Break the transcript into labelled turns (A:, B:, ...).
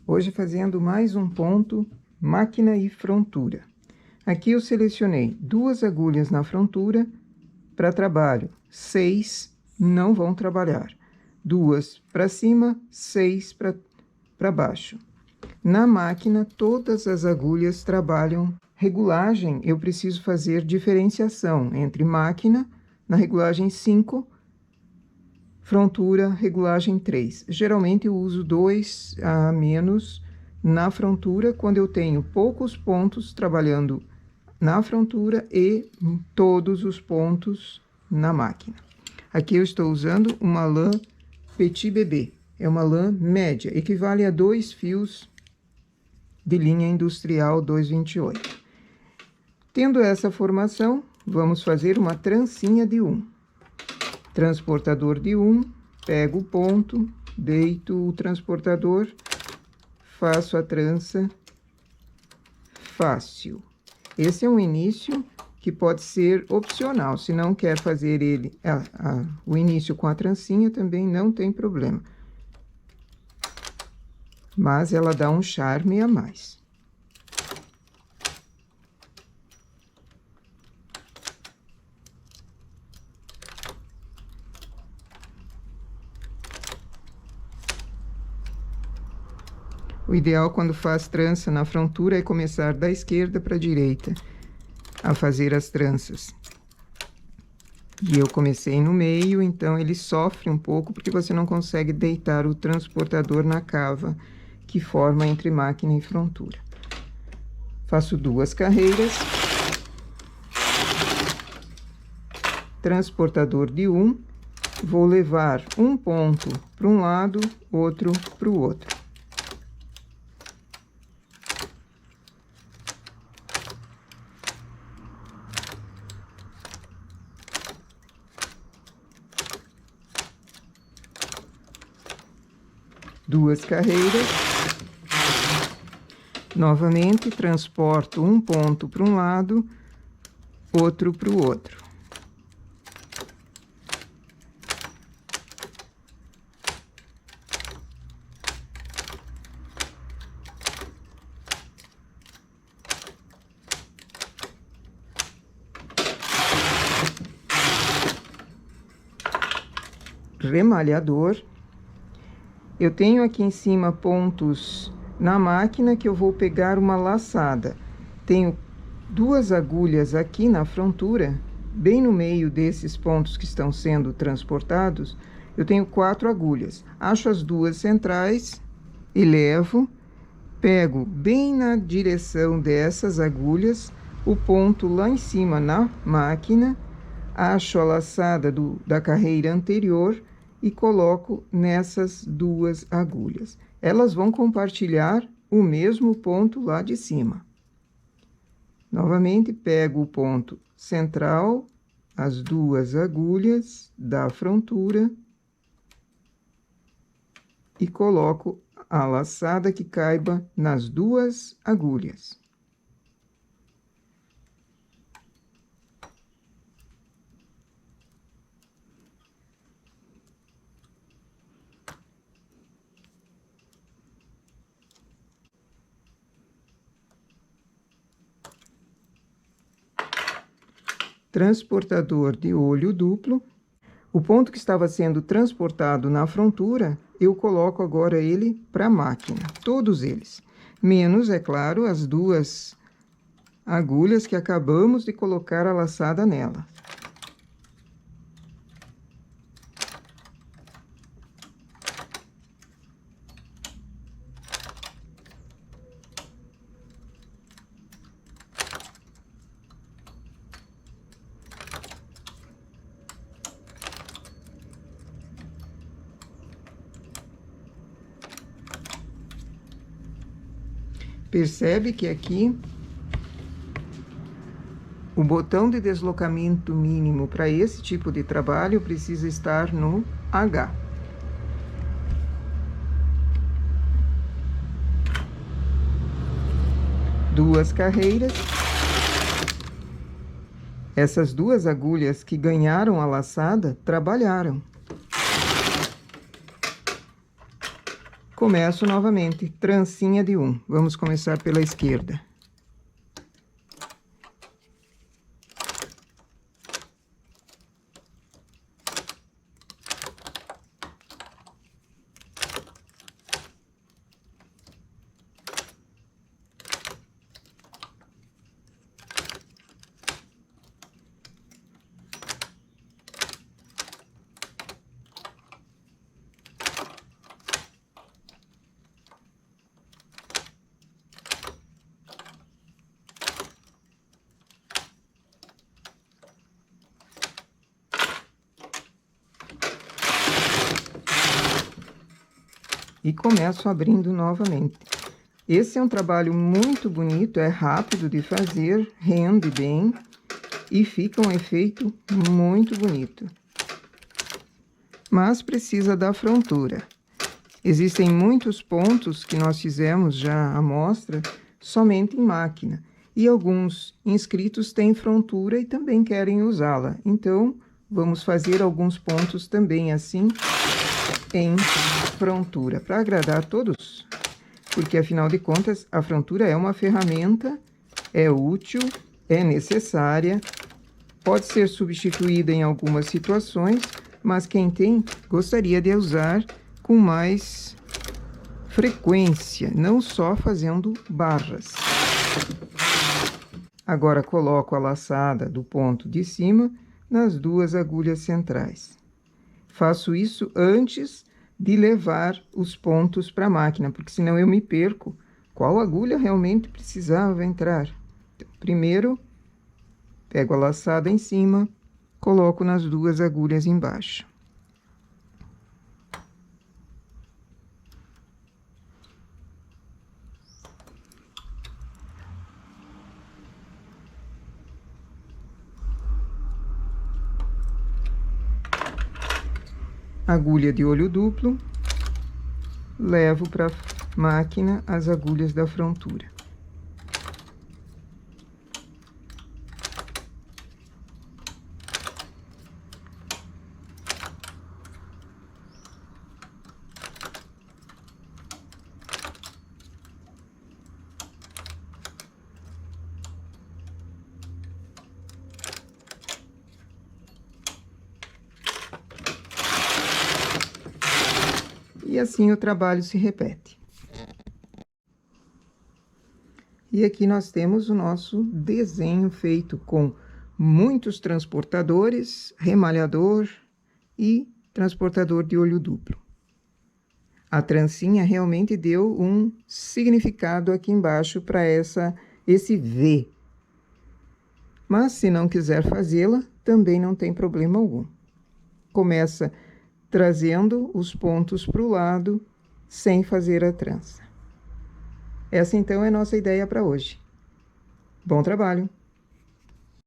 A: Hoje fazendo mais um ponto, máquina e frontura. Aqui eu selecionei 2 agulhas na frontura para trabalho, 6 não vão trabalhar. 2 para cima, 6 para baixo. Na máquina, todas as agulhas trabalham. Regulagem, eu preciso fazer diferenciação entre máquina, na regulagem 5, frontura, regulagem 3. Geralmente eu uso 2 a menos na frontura quando eu tenho poucos pontos trabalhando na frontura e todos os pontos na máquina. Aqui eu estou usando uma lã Petit Bébé. É uma lã média, equivale a 2 fios de linha industrial 228. Tendo essa formação, vamos fazer uma trancinha de 1. Transportador de 1, pego o ponto, deito o transportador, faço a trança fácil. Esse é um início que pode ser opcional. Se não quer fazer o início com a trancinha, também não tem problema. Mas ela dá um charme a mais. O ideal quando faz trança na frontura é começar da esquerda para a direita a fazer as tranças. E eu comecei no meio, então ele sofre um pouco porque você não consegue deitar o transportador na cava que forma entre máquina e frontura. Faço 2 carreiras. Transportador de 1, vou levar um ponto para um lado, outro para o outro. Duas carreiras. Novamente, transporto um ponto para um lado, outro para o outro. Remalhador. Eu tenho aqui em cima pontos na máquina que eu vou pegar uma laçada. Tenho 2 agulhas aqui na frontura, bem no meio desses pontos que estão sendo transportados, eu tenho 4 agulhas. Acho as 2 centrais, elevo, pego bem na direção dessas agulhas, o ponto lá em cima na máquina, acho a laçada da carreira anterior e coloco nessas 2 agulhas. Elas vão compartilhar o mesmo ponto lá de cima. Novamente, pego o ponto central, as 2 agulhas da frontura e coloco a laçada que caiba nas 2 agulhas. Transportador de olho duplo. O ponto que estava sendo transportado na frontura, eu coloco agora ele para a máquina, todos eles. Menos, é claro, as 2 agulhas que acabamos de colocar a laçada nela. Percebe que aqui o botão de deslocamento mínimo para esse tipo de trabalho precisa estar no H. Duas carreiras. Essas 2 agulhas que ganharam a laçada trabalharam. Começo novamente, trancinha de 1. Vamos começar pela esquerda. E começo abrindo novamente. Esse é um trabalho muito bonito, é rápido de fazer, rende bem e fica um efeito muito bonito. Mas precisa da frontura. Existem muitos pontos que nós fizemos já a mostra somente em máquina. E alguns inscritos têm frontura e também querem usá-la. Então, vamos fazer alguns pontos também assim em frontura, para agradar a todos, porque afinal de contas a frontura é uma ferramenta, é útil, é necessária, pode ser substituída em algumas situações, mas quem tem gostaria de usar com mais frequência, não só fazendo barras. Agora coloco a laçada do ponto de cima nas 2 agulhas centrais. Faço isso antes de levar os pontos para a máquina, porque senão eu me perco qual agulha realmente precisava entrar. Então, primeiro, pego a laçada em cima, coloco nas 2 agulhas embaixo. Agulha de olho duplo, levo para a máquina as agulhas da frontura. E assim o trabalho se repete. E aqui nós temos o nosso desenho feito com muitos transportadores, remalhador e transportador de olho duplo. A trancinha realmente deu um significado aqui embaixo para esse V. Mas se não quiser fazê-la, também não tem problema algum. Começa trazendo os pontos para o lado, sem fazer a trança. Essa, então, é a nossa ideia para hoje. Bom trabalho!